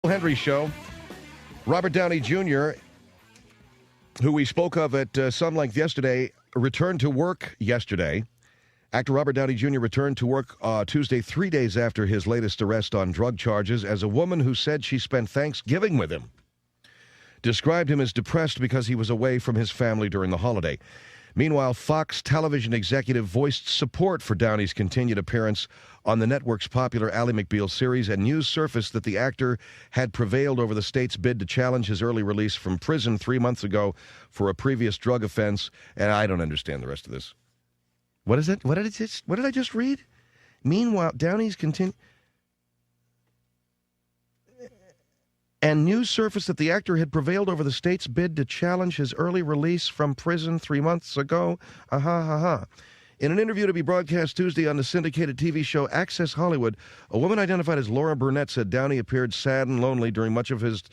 Henry Show. Robert Downey Jr., who we spoke of at some length yesterday, returned to work yesterday. Actor Robert Downey Jr. returned to work Tuesday, 3 days after his latest arrest on drug charges, as a woman who said she spent Thanksgiving with him described him as depressed because he was away from his family during the holiday. Meanwhile, Fox television executive voiced support for Downey's continued appearance on the network's popular Ally McBeal series, and news surfaced that the actor had prevailed over the state's bid to challenge his early release from prison 3 months ago for a previous drug offense. And I don't understand the rest of this. What is it? What did I just read? Meanwhile, Downey's continue. And news surfaced that the actor had prevailed over the state's bid to challenge his early release from prison 3 months ago. In an interview to be broadcast Tuesday on the syndicated TV show Access Hollywood, a woman identified as Laura Burnett said Downey appeared sad and lonely during much of his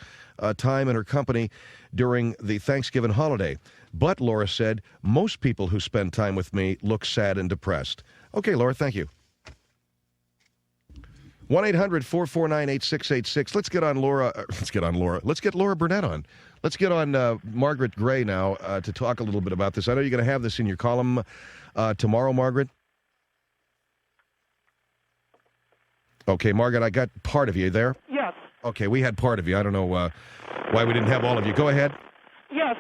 time in her company during the Thanksgiving holiday. But, Laura said, most people who spend time with me look sad and depressed. Okay, Laura, thank you. 1-800-449-8686. Let's get Laura. Let's get Laura Burnett on. Let's get on Margaret Gray now to talk a little bit about this. I know you're going to have this in your column tomorrow, Margaret. Okay, Margaret, I got part of you there. Yes. Okay, we had part of you. I don't know why we didn't have all of you. Go ahead. Yes,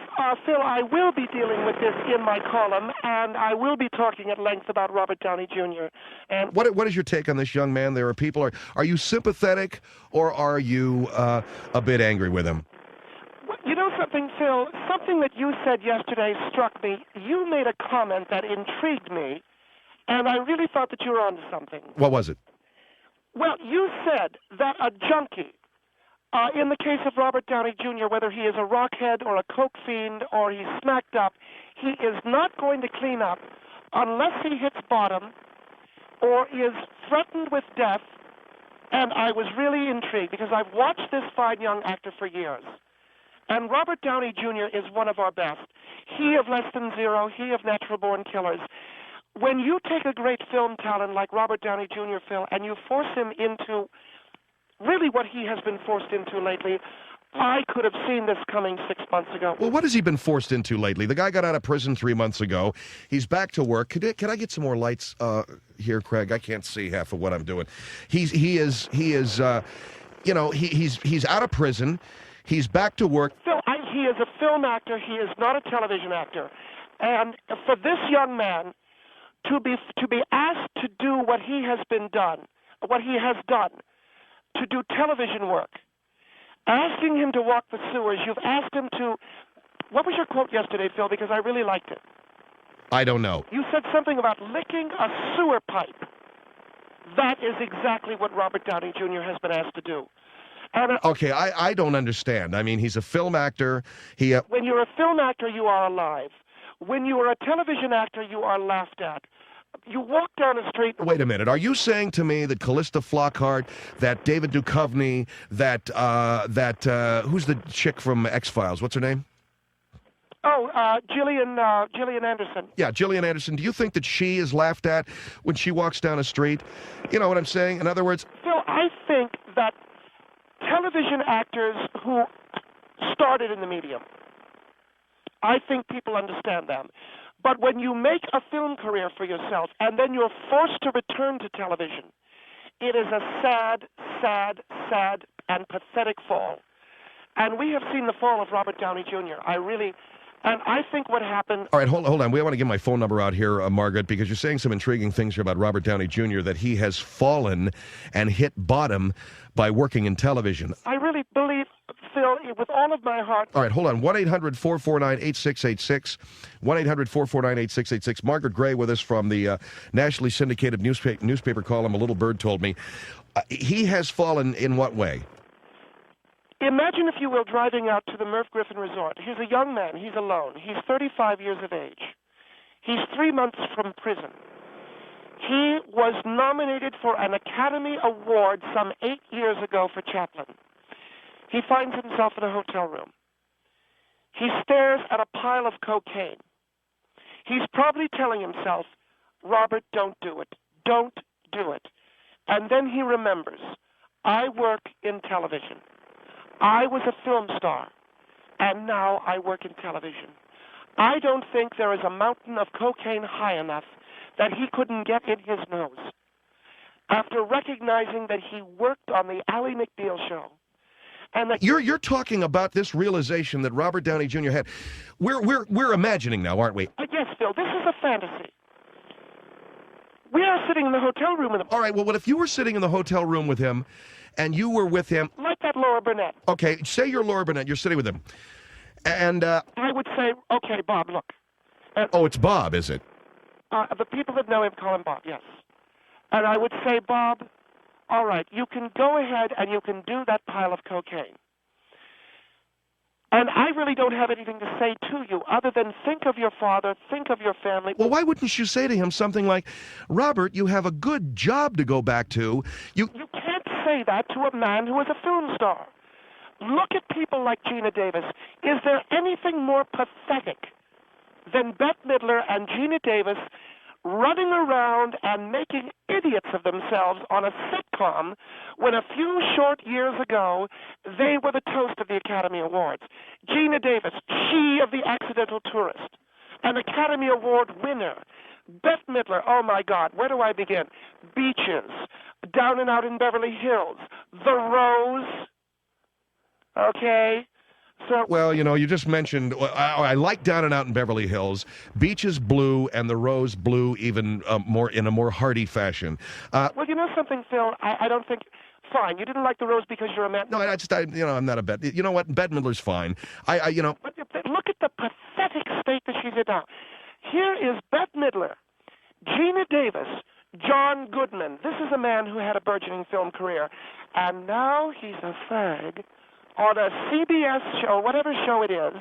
Phil, I will be dealing with this in my column, and I will be talking at length about Robert Downey Jr. And what is your take on this young man? There are people. Are you sympathetic, or are you a bit angry with him? You know something, Phil? Something that you said yesterday struck me. You made a comment that intrigued me, and I really thought that you were onto something. What was it? Well, you said that a junkie, in the case of Robert Downey Jr., whether he is a rockhead or a coke fiend or he's smacked up, he is not going to clean up unless he hits bottom or is threatened with death. And I was really intrigued because I've watched this fine young actor for years. And Robert Downey Jr. is one of our best. He of Less Than Zero, he of Natural Born Killers. When you take a great film talent like Robert Downey Jr., Phil, and you force him into really what he has been forced into lately, I could have seen this coming 6 months ago. Well, what has he been forced into lately? The guy got out of prison 3 months ago. He's back to work. Can I get some more lights here, Craig? I can't see half of what I'm doing. He's out of prison. He's back to work. Phil, he is a film actor. He is not a television actor. And for this young man to be asked to do what he has done, to do television work, asking him to walk the sewers, you've asked him to... What was your quote yesterday, Phil? Because I really liked it. I don't know. You said something about licking a sewer pipe. That is exactly what Robert Downey Jr. has been asked to do. And, okay, I don't understand. I mean, he's a film actor. When you're a film actor, you are alive. When you are a television actor, you are laughed at. You walk down the street... Wait a minute. Are you saying to me that Callista Flockhart, that David Duchovny, that who's the chick from X-Files? What's her name? Oh, Gillian Anderson. Yeah, Gillian Anderson. Do you think that she is laughed at when she walks down a street? You know what I'm saying? In other words... Phil, I think that television actors who started in the medium, I think people understand them. But when you make a film career for yourself and then you're forced to return to television, it is a sad, sad, sad, and pathetic fall. And we have seen the fall of Robert Downey Jr. And I think what happened... All right, hold on. We want to get my phone number out here, Margaret, because you're saying some intriguing things here about Robert Downey Jr., that he has fallen and hit bottom by working in television. I really believe, Phil, with all of my heart... All right, hold on. 1-800-449-8686. 1-800-449-8686. Margaret Gray with us from the nationally syndicated newspaper column, A Little Bird Told Me. He has fallen in what way? Imagine, if you will, driving out to the Merv Griffin Resort. He's a young man. He's alone. He's 35 years of age. He's 3 months from prison. He was nominated for an Academy Award some 8 years ago for Chaplin. He finds himself in a hotel room. He stares at a pile of cocaine. He's probably telling himself, Robert, don't do it. Don't do it. And then he remembers, I work in television. I was a film star, and now I work in television. I don't think there is a mountain of cocaine high enough that he couldn't get in his nose. After recognizing that he worked on the Ally McBeal show, and that You're talking about this realization that Robert Downey Jr. had. We're imagining now, aren't we? Yes, Phil, this is a fantasy. We are sitting in the hotel room with him. All right, well, what if you were sitting in the hotel room with him, and you were with him? Like that Laura Burnett. Okay, say you're Laura Burnett, you're sitting with him. And, I would say, okay, Bob, look. oh, it's Bob, is it? The people that know him call him Bob, yes. And I would say, Bob, all right, you can go ahead and you can do that pile of cocaine. And I really don't have anything to say to you other than think of your father, think of your family. Well, why wouldn't you say to him something like, Robert, you have a good job to go back to. You can't say that to a man who is a film star. Look at people like Gina Davis. Is there anything more pathetic than Bette Midler and Gina Davis running around and making idiots of themselves on a sitcom when a few short years ago they were the toast of the Academy Awards? Gina Davis, she of The Accidental Tourist, an Academy Award winner. Bette Midler, oh my God, where do I begin? Beaches, Down and Out in Beverly Hills, The Rose, okay? So, well, you know, you just mentioned, I like Down and Out in Beverly Hills. Beaches blue and The Rose blue even more in a more hearty fashion. Well, you know something, Phil? I don't think... Fine, you didn't like The Rose because you're a man. No, I'm not a Bette. You know what? Bette Midler's fine. You know... But look at the pathetic state that she's in now. Here is Bette Midler, Gina Davis, John Goodman. This is a man who had a burgeoning film career. And now he's a fag on a CBS show, whatever show it is,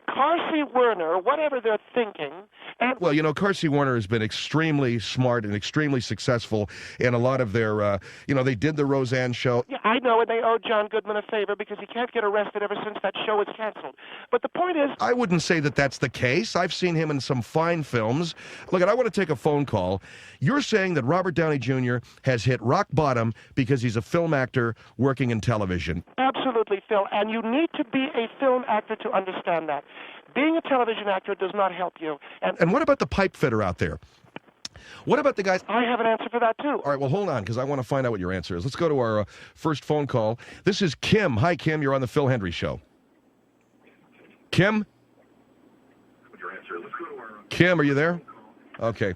Carsey Werner, whatever they're thinking. And well, you know, Carsey Werner has been extremely smart and extremely successful in a lot of their, you know, they did the Roseanne show. Yeah, I know, and they owe John Goodman a favor because he can't get arrested ever since that show was canceled. But the point is... I wouldn't say that that's the case. I've seen him in some fine films. Look, I want to take a phone call. You're saying that Robert Downey Jr. has hit rock bottom because he's a film actor working in television. Absolutely, Phil, and you need to be a film actor to understand that. Being a television actor does not help you. And what about the pipe fitter out there? What about the guys? I have an answer for that, too. All right, well, hold on, because I want to find out what your answer is. Let's go to our first phone call. This is Kim. Hi, Kim. You're on the Phil Hendrie Show. Kim? Kim, are you there? Okay.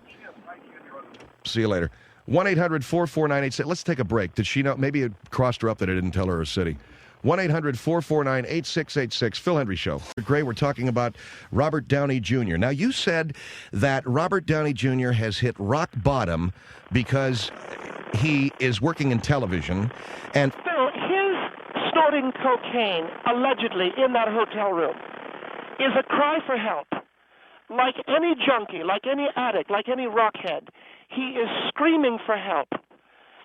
See you later. 1-800-449-86. Let's take a break. Did she know? Maybe it crossed her up that I didn't tell her her city. 1-800-449-8686. Phil Hendrie Show. Margaret Gray, we're talking about Robert Downey Jr. Now, you said that Robert Downey Jr. has hit rock bottom because he is working in television. And Phil, his snorting cocaine, allegedly, in that hotel room, is a cry for help. Like any junkie, like any addict, like any rockhead, he is screaming for help.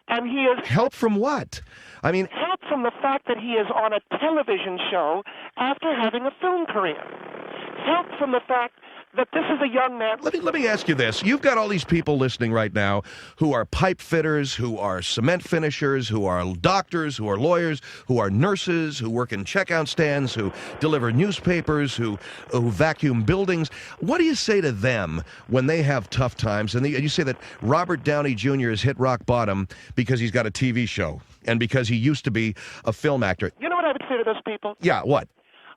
And he is... Help from what? I mean... Help from the fact that he is on a television show after having a film career. Help from the fact that this is a young man... Let me ask you this. You've got all these people listening right now who are pipe fitters, who are cement finishers, who are doctors, who are lawyers, who are nurses, who work in checkout stands, who deliver newspapers, who vacuum buildings. What do you say to them when they have tough times? And you say that Robert Downey Jr. has hit rock bottom because he's got a TV show and because he used to be a film actor. You know what I would say to those people? Yeah, what?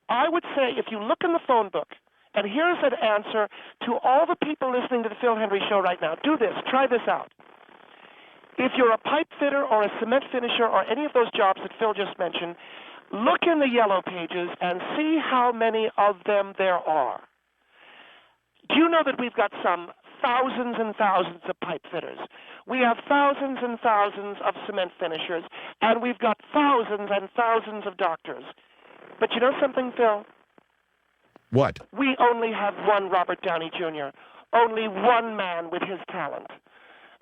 I would say if you look in the phone book, and here's an answer to all the people listening to the Phil Hendrie Show right now. Do this. Try this out. If you're a pipe fitter or a cement finisher or any of those jobs that Phil just mentioned, look in the yellow pages and see how many of them there are. Do you know that we've got some thousands and thousands of pipe fitters? We have thousands and thousands of cement finishers, and we've got thousands and thousands of doctors. But you know something, Phil? What? We only have one Robert Downey Jr., only one man with his talent.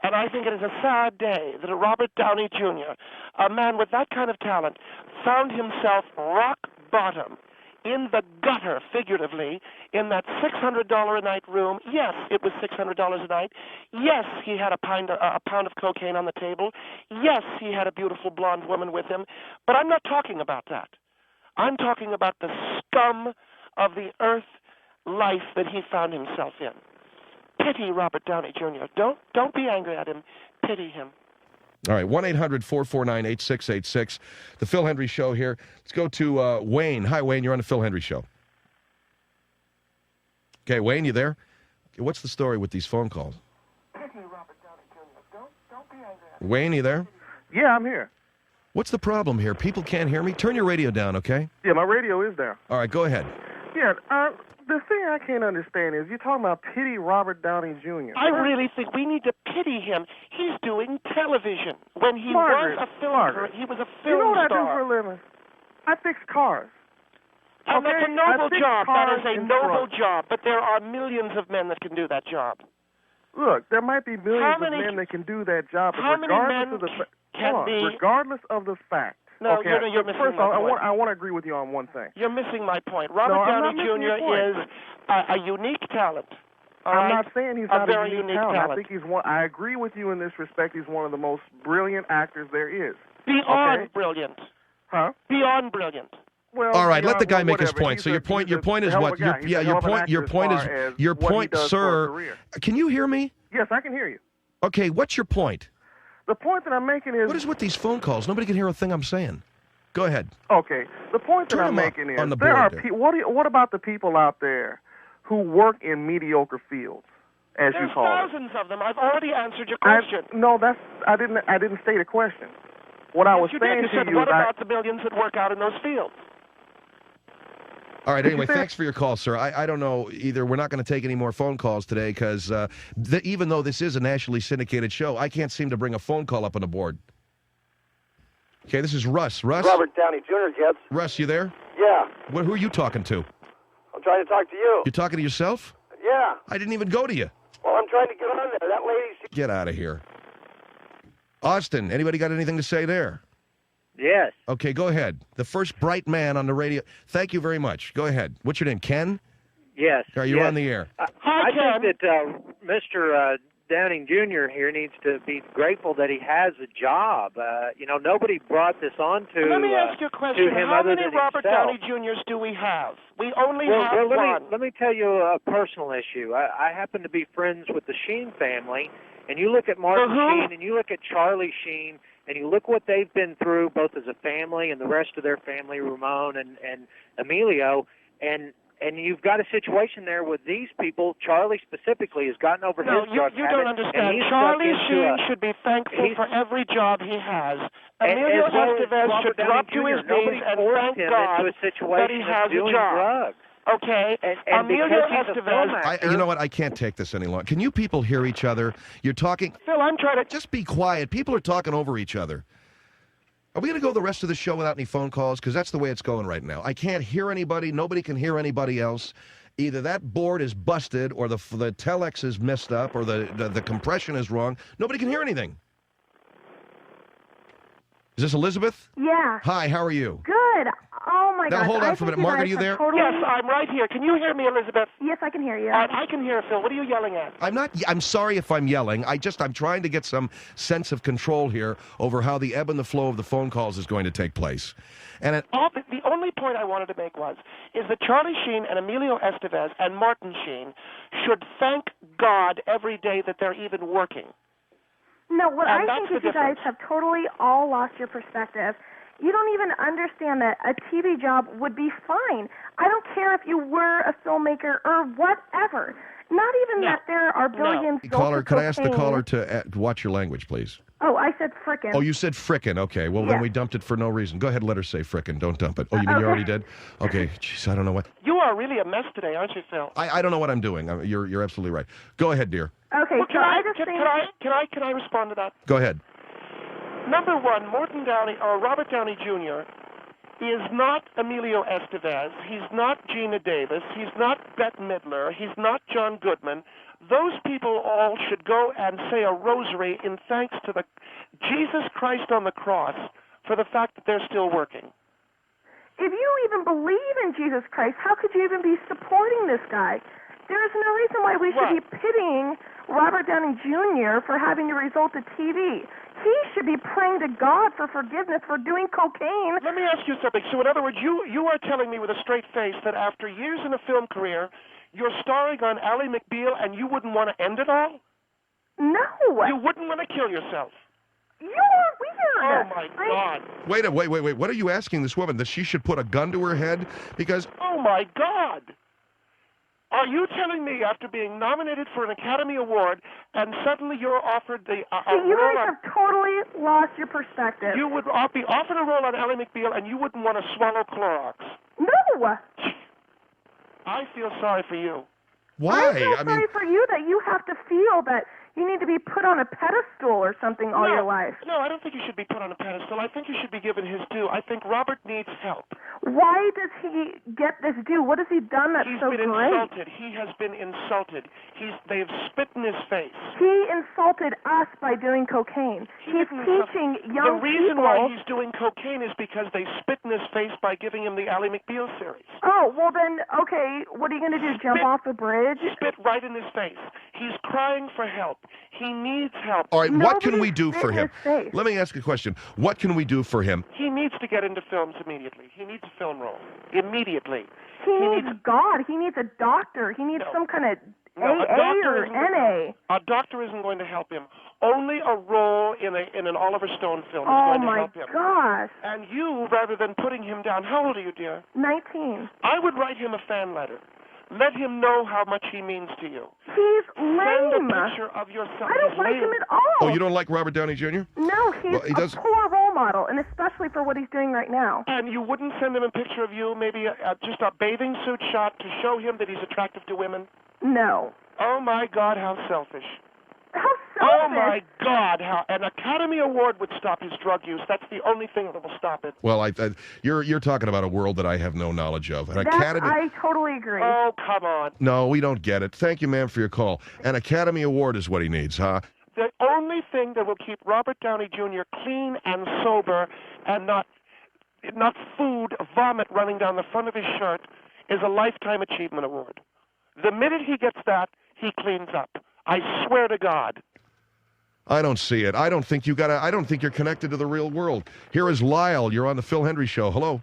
And I think it is a sad day that a Robert Downey Jr., a man with that kind of talent, found himself rock bottom, in the gutter, figuratively, in that $600 a night room. Yes, it was $600 a night. Yes, he had a pound of cocaine on the table. Yes, he had a beautiful blonde woman with him. But I'm not talking about that. I'm talking about the scum of the earth life that he found himself in. Pity Robert Downey Jr. Don't be angry at him. Pity him. All right, 1-800-449-8686. The Phil Hendry Show here. Let's go to Wayne. Hi, Wayne. You're on the Phil Hendry Show. Okay, Wayne, you there? Okay, what's the story with these phone calls? Pity Robert Downey Jr. Don't be angry at him. Wayne, you there? Yeah, I'm here. What's the problem here? People can't hear me? Turn your radio down, okay? Yeah, my radio is there. All right, go ahead. Yeah, the thing I can't understand is you're talking about pity Robert Downey Jr. I really think we need to pity him. He's doing television. When he Margaret, was a film Margaret, he was a You film know what star. I do for a living? I fix cars. And Okay, that's a noble I fix job. That cars is a in noble trucks. job. But there are millions of men that can do that job. Look, there might be millions How many- of men that can do that job, but how many regardless men of the can hold on, be- regardless of the fact. No, okay, you're missing first my of all, point. I want to agree with you on one thing. You're missing my point. Robert No, I'm Downey not missing your Jr. point. is a unique talent. All I'm right? not saying he's a not very a unique unique talent. I talent. think he's one. I agree with you in this respect. He's one of the most brilliant actors there is. Beyond Okay. brilliant. Huh? Beyond brilliant. Well, All right, yeah, let the guy well, make his whatever. point. He's So a- your point he's a is hell of what? a guy. He's a hell Your of an point. Your actor point as is far as your what he point, does for a sir. career. Can you hear me? Yes, I can hear you. Okay, what's your point? The point that I'm making is What is with these phone calls? Nobody can hear a thing I'm saying. Go ahead. okay. The point that Turn I'm them up making is on the there board are there. what about the people out there who work in mediocre fields, as There's you call it? thousands of them. I've already answered your I question. didn't state a question. What I was Yes, you did. saying You to said, you what is about the millions that work out in those fields? All right, anyway, say- thanks for your call, sir. I don't know either. We're not going to take any more phone calls today because even though this is a nationally syndicated show, I can't seem to bring a phone call up on the board. Okay, this is Russ. Russ? Robert Downey Jr., yes. Russ, you there? Yeah. Who are you talking to? I'm trying to talk to you. You talking to yourself? Yeah. I didn't even go to you. Well, I'm trying to get on there. That lady, Get out of here. Austin, anybody got anything to say there? Yes. Okay, go ahead. The first bright man on the radio. Thank you very much. Go ahead. What's your name, Ken? Yes. Are you yes. on the air? Hi, I Ken. think that Mr. Downing Jr. here needs to be grateful that he has a job. Nobody brought this on to Let me ask you a question. to him How other many than Robert himself. Downey Jr.'s do we have? We only Well, have one. let me tell you a personal issue. I happen to be friends with the Sheen family, and you look at Martin who? Sheen and you look at Charlie Sheen, and you look what they've been through, both as a family and the rest of their family, Ramon and Emilio, and you've got a situation there with these people. Charlie specifically has gotten over No, his drug you habit, don't and understand. he's Charlie stuck into Sheen a- should be thankful he's- for every job he has. and- Emilio as well as Estevez Robert should Downey drop to Jr. his Nobody knees and forced thank him God into a situation that he has of doing a job. drugs. Okay? And Emilio because he's a film Estevez. actor, You know what? I can't take this any longer. Can you people hear each other? You're talking. Phil, I'm trying to... Just be quiet. People are talking over each other. Are we going to go the rest of the show without any phone calls? Because that's the way it's going right now. I can't hear anybody. Nobody can hear anybody else. Either that board is busted, or the telex is messed up, or the compression is wrong. Nobody can hear anything. Is this Elizabeth? Yeah. Hi, how are you? Good. Oh my Now, gosh. hold on I for a minute. think Margaret, guys are you have there? Totally... Yes, I'm right here. Can you hear me, Elizabeth? Yes, I can hear you. I can hear Phil. What are you yelling at? I'm sorry if I'm yelling. I'm trying to get some sense of control here over how the ebb and the flow of the phone calls is going to take place. And The only point I wanted to make is that Charlie Sheen and Emilio Estevez and Martin Sheen should thank God every day that they're even working. No, what And I that's think is the you guys difference. have totally all lost your perspective. You don't even understand that a TV job would be fine. I don't care if you were a filmmaker or whatever. Not even No. that there are No. billions. caller, could I ask the cocaine. caller to watch your language, please? Oh, I said frickin'. Oh, you said frickin'. Okay, well, then Yeah. we dumped it for no reason. Go ahead and let her say frickin'. Don't dump it. Oh, you mean you already did? Okay, jeez, I don't know what. You are really a mess today, aren't you, Phil? I don't know what I'm doing. You're absolutely right. Go ahead, dear. Okay, Well, so I just think... can I respond to that? Go ahead. Number one, Robert Downey Jr. is not Emilio Estevez. He's not Gina Davis. He's not Bette Midler. He's not John Goodman. Those people all should go and say a rosary in thanks to the Jesus Christ on the cross for the fact that they're still working. If you even believe in Jesus Christ, how could you even be supporting this guy? There is no reason why we should Right. be pitying Robert Downey Jr. for having to resort to TV. He should be praying to God for forgiveness for doing cocaine. Let me ask you something. So, in other words, you are telling me with a straight face that after years in a film career, you're starring on Ally McBeal and you wouldn't want to end it all? No. You wouldn't want to kill yourself? You are weird. Oh, my God. Wait. What are you asking this woman? That she should put a gun to her head? Because... Oh, my God. Are you telling me after being nominated for an Academy Award and suddenly you're offered the You role guys have totally lost your perspective. You would be offered a role on Ally McBeal and you wouldn't want to swallow Clorox? No. I feel sorry for you. Why? I feel sorry for you that you have to feel that you need to be put on a pedestal or something all your life. No, I don't think you should be put on a pedestal. I think you should be given his due. I think Robert needs help. Why does he get this due? What has he done that's so great? He's been insulted. He has been insulted. They've spit in his face. He insulted us by doing cocaine. He's teaching young people. The reason why he's doing cocaine is because they spit in his face by giving him the Ally McBeal series. Oh, well then, okay, what are you going to do, jump off the bridge? Spit right in his face. He's crying for help. He needs help. All right, what can we do for him? Let me ask you a question. What can we do for him? He needs to get into films immediately. He needs a film role. Immediately. He needs God. He needs a doctor. He needs some kind of AA or NA. A doctor isn't going to help him. Only a role in an Oliver Stone film is going to help him. Oh, my gosh. And you, rather than putting him down, how old are you, dear? 19. I would write him a fan letter. Let him know how much he means to you. He's lame. Send a picture of yourself. I don't like him at all. Oh, you don't like Robert Downey Jr.? No, he's a poor role model, and especially for what he's doing right now. And you wouldn't send him a picture of you, maybe just a bathing suit shot to show him that he's attractive to women? No. Oh, my God, how selfish. How selfish. Oh, my God, how an Academy Award would stop his drug use. That's the only thing that will stop it. Well, you're talking about a world that I have no knowledge of. I totally agree. Oh, come on. No, we don't get it. Thank you, ma'am, for your call. An Academy Award is what he needs, huh? The only thing that will keep Robert Downey Jr. clean and sober and not food, vomit running down the front of his shirt is a Lifetime Achievement Award. The minute he gets that, he cleans up. I swear to God. I don't see it. I don't think you're connected to the real world. Here is Lyle. You're on the Phil Hendry Show. Hello.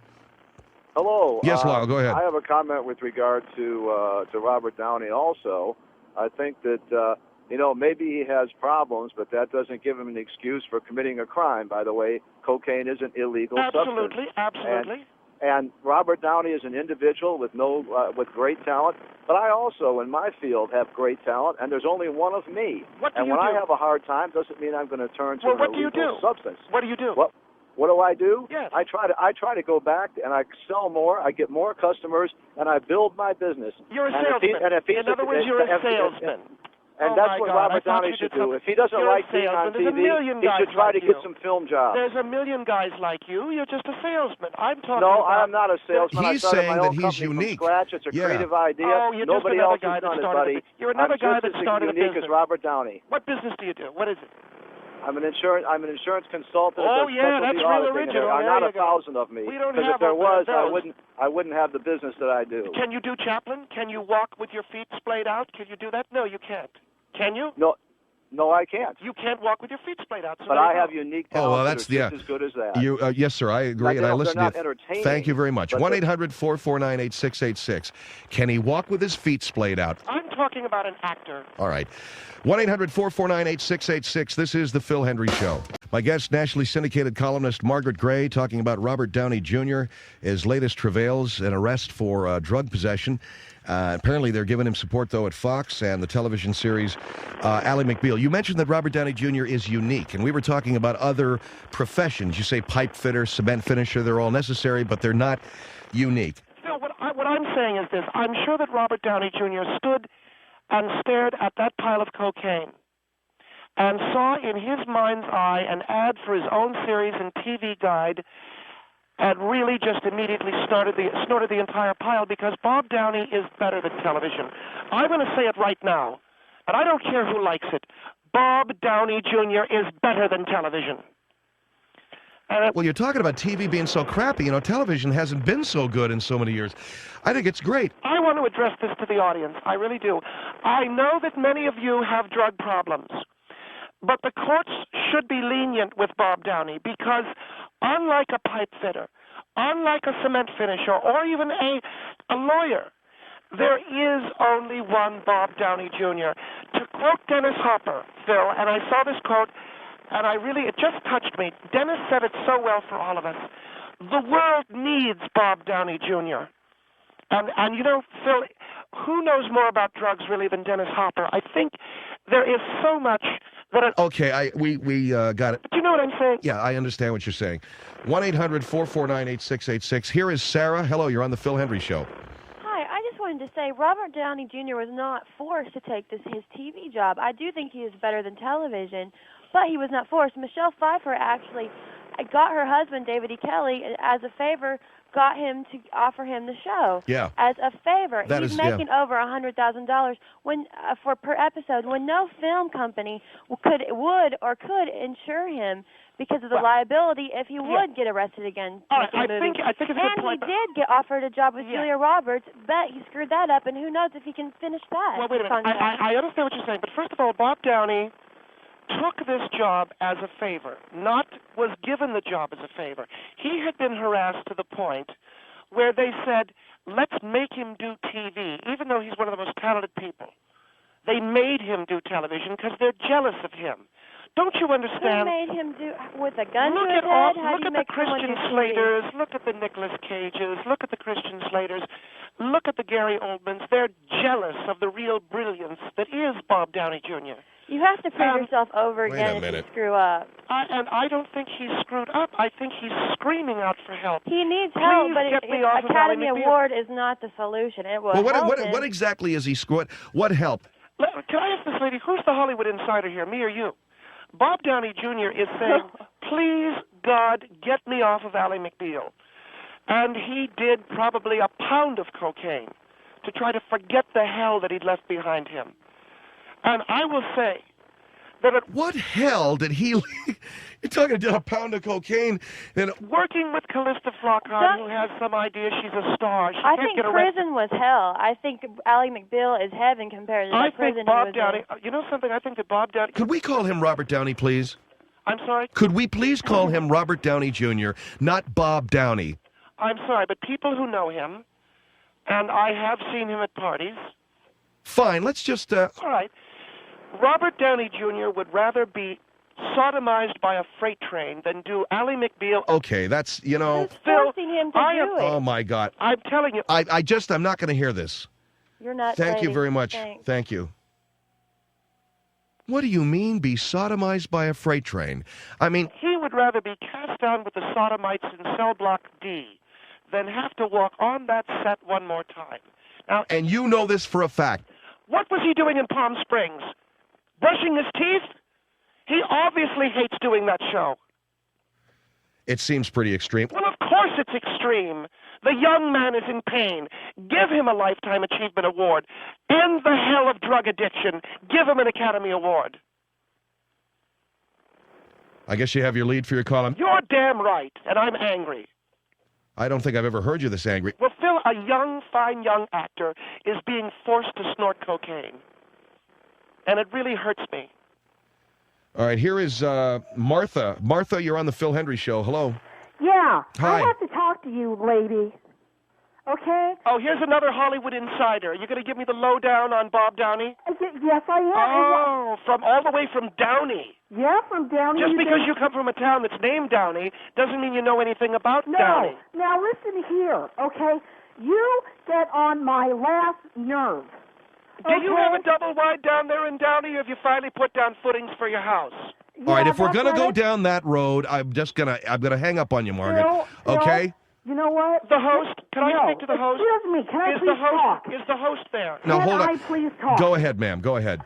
Hello. Yes, Lyle, go ahead. I have a comment with regard to Robert Downey also. I think that, maybe he has problems, but that doesn't give him an excuse for committing a crime. By the way, cocaine is an illegal substance. Absolutely. And Robert Downey is an individual with great talent. But I also, in my field, have great talent, and there's only one of me. And when I have a hard time, doesn't mean I'm going to turn to an illegal substance. What do you do? What do I do? Yes. I try to go back and I sell more. I get more customers, and I build my business. You're a salesman. In other words, you're a salesman. And that's what Robert Downey should do. If he doesn't like being on TV, he should try to get some film jobs. There's a million guys like you. You're just a salesman. I'm talking No, about... I'm not a salesman. He's I started saying my own that he's company unique. From scratch. It's a creative idea. Oh, you're Nobody just else another guy has done that it, started buddy. You're another guy that started a unique business. as Robert Downey. What business do you do? What is it? I'm an insurance consultant. Oh, yeah, that's real original. There are not 1,000 of me. We don't Because have if there was, those. I wouldn't have the business that I do. Can you do Chaplin? Can you walk with your feet splayed out? Can you do that? No, you can't. Can you? No, I can't. You can't walk with your feet splayed out. So but I have unique talent. Oh, well, that's just as good as that. Yes, sir. I agree, and I listen to you. Thank you very much. 1-800-449-8686. Can he walk with his feet splayed out? I'm talking about an actor. All right. 1-800-449-8686. This is the Phil Hendry Show. My guest, nationally syndicated columnist Margaret Gray, talking about Robert Downey Jr., his latest travails, an arrest for drug possession. Apparently, they're giving him support, though, at Fox and the television series Ally McBeal. You mentioned that Robert Downey Jr. is unique, and we were talking about other professions. You say pipe fitter, cement finisher, they're all necessary, but they're not unique. Phil, what I'm saying is this. I'm sure that Robert Downey Jr. stood and stared at that pile of cocaine and saw in his mind's eye an ad for his own series and TV guide and really just immediately snorted the entire pile because Bob Downey is better than television. I'm going to say it right now, and I don't care who likes it. Bob Downey Jr. is better than television. Well, you're talking about TV being so crappy. You know, television hasn't been so good in so many years. I think it's great. I want to address this to the audience. I really do. I know that many of you have drug problems. But the courts should be lenient with Bob Downey because unlike a pipe fitter, unlike a cement finisher, or even a lawyer, there is only one Bob Downey Jr. To quote Dennis Hopper, Phil, and I saw this quote, and it just touched me. Dennis said it so well for all of us. The world needs Bob Downey Jr. And you know, Phil, who knows more about drugs really than Dennis Hopper? I think there is so much that... Okay, we got it. Do you know what I'm saying? Yeah, I understand what you're saying. 1-800-449-8686. Here is Sarah. Hello, you're on the Phil Hendry Show. Hi, I just wanted to say Robert Downey Jr. was not forced to take his TV job. I do think he is better than television, but he was not forced. Michelle Pfeiffer actually got her husband, David E. Kelly, as a favor, got him to offer him the show. Yeah. As a favor. He's making over $100,000 per episode when no film company could insure him because of the liability if he would get arrested again. I think it's a good point. And he did get offered a job with Julia Roberts, but he screwed that up, and who knows if he can finish that. Well, wait a minute. I understand what you're saying, but first of all, Bob Downey took this job as a favor, was given the job as a favor. He had been harassed to the point where they said, let's make him do TV, even though he's one of the most talented people. They made him do television because they're jealous of him. Don't you understand? Who made him do with a gun look to his at head? look at the Christian Slaters, look at the Nicolas Cages, look at the Christian Slaters, look at the Gary Oldmans. They're jealous of the real brilliance that is Bob Downey Jr. You have to prove yourself over again if you screw up. And I don't think he's screwed up. I think he's screaming out for help. He needs help, but Academy Award is not the solution. It will help him. What exactly is he screwed? What help? Can I ask this lady, who's the Hollywood insider here, me or you? Bob Downey Jr. is saying, please, God, get me off of Ally McBeal. And he did probably a pound of cocaine to try to forget the hell that he'd left behind him. And I will say that... What hell did he... You're talking about a pound of cocaine? And working with Callista Flockhart, who has some idea she's a star. I think prison was hell. I think Ally McBeal is heaven compared to the prison he was Downey, you know something? I think that Bob Downey... Could we call him Robert Downey, please? I'm sorry? Could we please call him Robert Downey Jr., not Bob Downey? I'm sorry, but people who know him, and I have seen him at parties... Fine, let's just... All right. Robert Downey Jr. would rather be sodomized by a freight train than do Ally McBeal. Okay, that's, you know... Who's forcing him to do it? Oh, my God. I'm telling you... I'm not going to hear this. You're not Thank you very much. Thanks. Thank you. What do you mean, be sodomized by a freight train? I mean... He would rather be cast down with the sodomites in cell block D than have to walk on that set one more time. Now, and you know this for a fact. What was he doing in Palm Springs? Brushing his teeth? He obviously hates doing that show. It seems pretty extreme. Well, of course it's extreme. The young man is in pain. Give him a Lifetime Achievement Award. End the hell of drug addiction. Give him an Academy Award. I guess you have your lead for your column. You're damn right, and I'm angry. I don't think I've ever heard you this angry. Well, Phil, a young, fine young actor is being forced to snort cocaine. And it really hurts me. All right, here is Martha. Martha, you're on the Phil Hendry Show. Hello. Yeah. Hi. I have to talk to you, lady. Okay? Oh, here's another Hollywood insider. You going to give me the lowdown on Bob Downey? Yes, I am. Oh, all the way from Downey. Yeah, from Downey. Just because you come from a town that's named Downey doesn't mean you know anything about Downey. Now, listen here, okay? You get on my last nerve. Do you have a double wide down there in Downey, or have you finally put down footings for your house? All right, if we're going to go down that road, I'm gonna hang up on you, Margaret. Okay? You know what? The host? Can I speak to the host? Excuse me, can I please talk? Is the host there? No, hold on. Can I please talk? Go ahead, ma'am. Go ahead.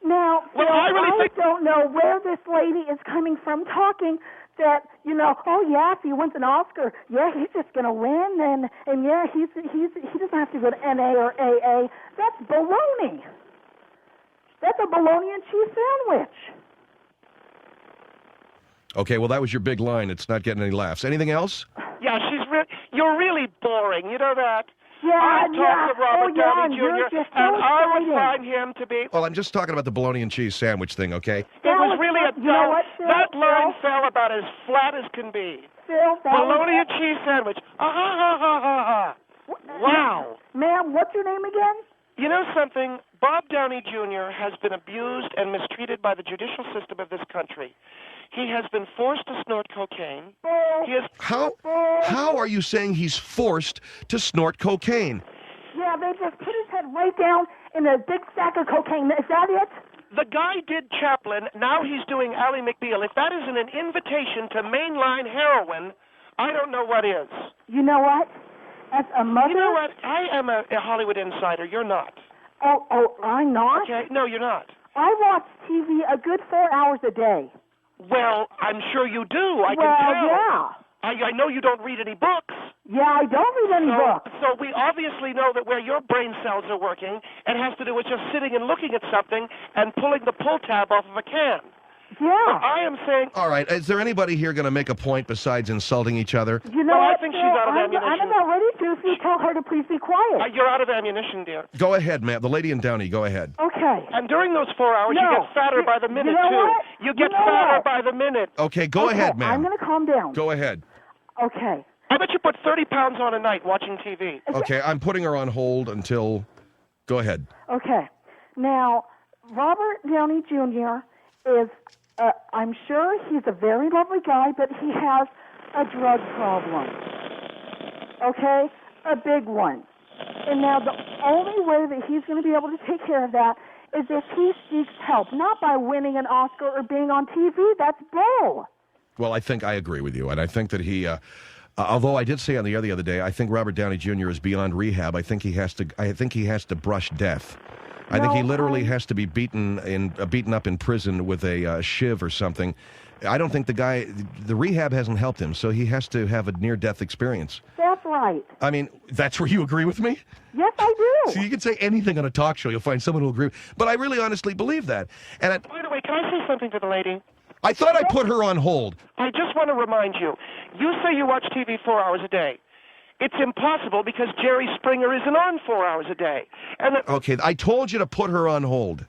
Now, well, I don't know where this lady is coming from talking that, you know, oh, yeah, if he wins an Oscar, yeah, he's just going to win, and yeah, he doesn't have to go to NA or AA. That's baloney. That's a bologna and cheese sandwich. Okay, well, that was your big line. It's not getting any laughs. Anything else? Yeah, you're really boring. You know that? I talked to Robert Downey you're Jr. just so and I would excited. find him to be. Well, I'm just talking about the bologna and cheese sandwich thing, okay? It was really a You know what, Phil? that line fell about as flat as can be. Phil, that Bologna was... and cheese sandwich. Wow. Ma'am, what's your name again? You know something? Bob Downey Jr. has been abused and mistreated by the judicial system of this country. He has been forced to snort cocaine. He has... How are you saying he's forced to snort cocaine? Yeah, they just put his head right down in a big sack of cocaine. Is that it? The guy did Chaplin. Now he's doing Ally McBeal. If that isn't an invitation to mainline heroin, I don't know what is. You know what? As a mother... You know what? I am a Hollywood insider. You're not. Oh, I'm not? Okay, no, you're not. I watch TV a good 4 hours a day. Well, I'm sure you do. I can well, tell. Yeah. I know you don't read any books. Yeah, I don't read any books. So we obviously know that where your brain cells are working, it has to do with just sitting and looking at something and pulling the pull tab off of a can. Yeah. But I am saying... All right, is there anybody here going to make a point besides insulting each other? You know Well, I what, think Phil? she's out of ammunition. I'm about ready to if you tell her to please be quiet. You're out of ammunition, dear. Go ahead, ma'am. The lady in Downey, go ahead. Okay. And during those 4 hours, you get fatter by the minute, you know too. What? You get you know fatter what? by the minute. Okay, go ahead, ma'am. I'm going to calm down. Go ahead. Okay. I bet you put 30 pounds on a night watching TV. Okay, I'm putting her on hold until... Go ahead. Okay. Now, Robert Downey Jr. is, I'm sure he's a very lovely guy, but he has a drug problem. Okay? A big one. And now the only way that he's going to be able to take care of that is if he seeks help, not by winning an Oscar or being on TV. That's bull. Well, I think I agree with you, and I think that he... although I did say on the air the other day, I think Robert Downey Jr. is beyond rehab. I think he has to brush death. I think he literally has to be beaten up in prison with a shiv or something. I don't think the rehab hasn't helped him, so he has to have a near-death experience. That's right. I mean, that's where you agree with me? Yes, I do. So you can say anything on a talk show, you'll find someone who will agree. But I really honestly believe that. And By the way, can I say something to the lady? I thought I put her on hold. I just want to remind you, you say you watch TV 4 hours a day. It's impossible because Jerry Springer isn't on 4 hours a day. And Okay, I told you to put her on hold.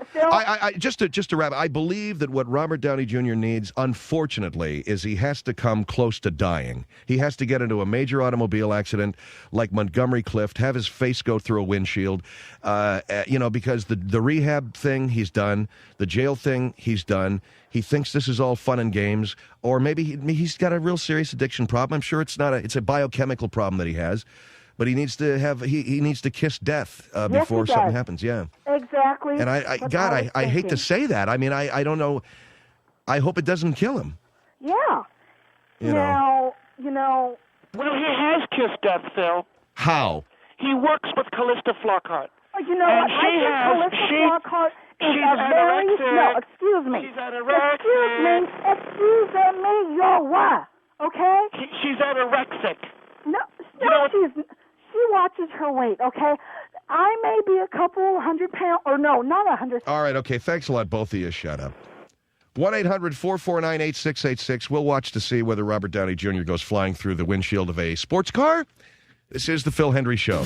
Phil? Just to wrap, I believe that what Robert Downey Jr. needs, unfortunately, is he has to come close to dying. He has to get into a major automobile accident like Montgomery Clift, have his face go through a windshield, because the rehab thing he's done, the jail thing he's done. He thinks this is all fun and games, or maybe he's got a real serious addiction problem. I'm sure it's a biochemical problem that he has. But he needs to he needs to kiss death before something happens. Yeah, exactly. And I hate to say that. I mean, I don't know. I hope it doesn't kill him. Yeah. You know. Well, he has kissed death, Phil. How? He works with Callista Flockhart. You know and what? I think Callista Flockhart is a very... No, excuse me. She's anorexic. Excuse me, you're what? Okay? She's anorexic. No, she watches her weight, okay? I may be a couple 100 pounds, or no, not 100. All right, okay, thanks a lot, both of you. Shut up. 1-800-449-8686. We'll watch to see whether Robert Downey Jr. goes flying through the windshield of a sports car. This is the Phil Hendry Show.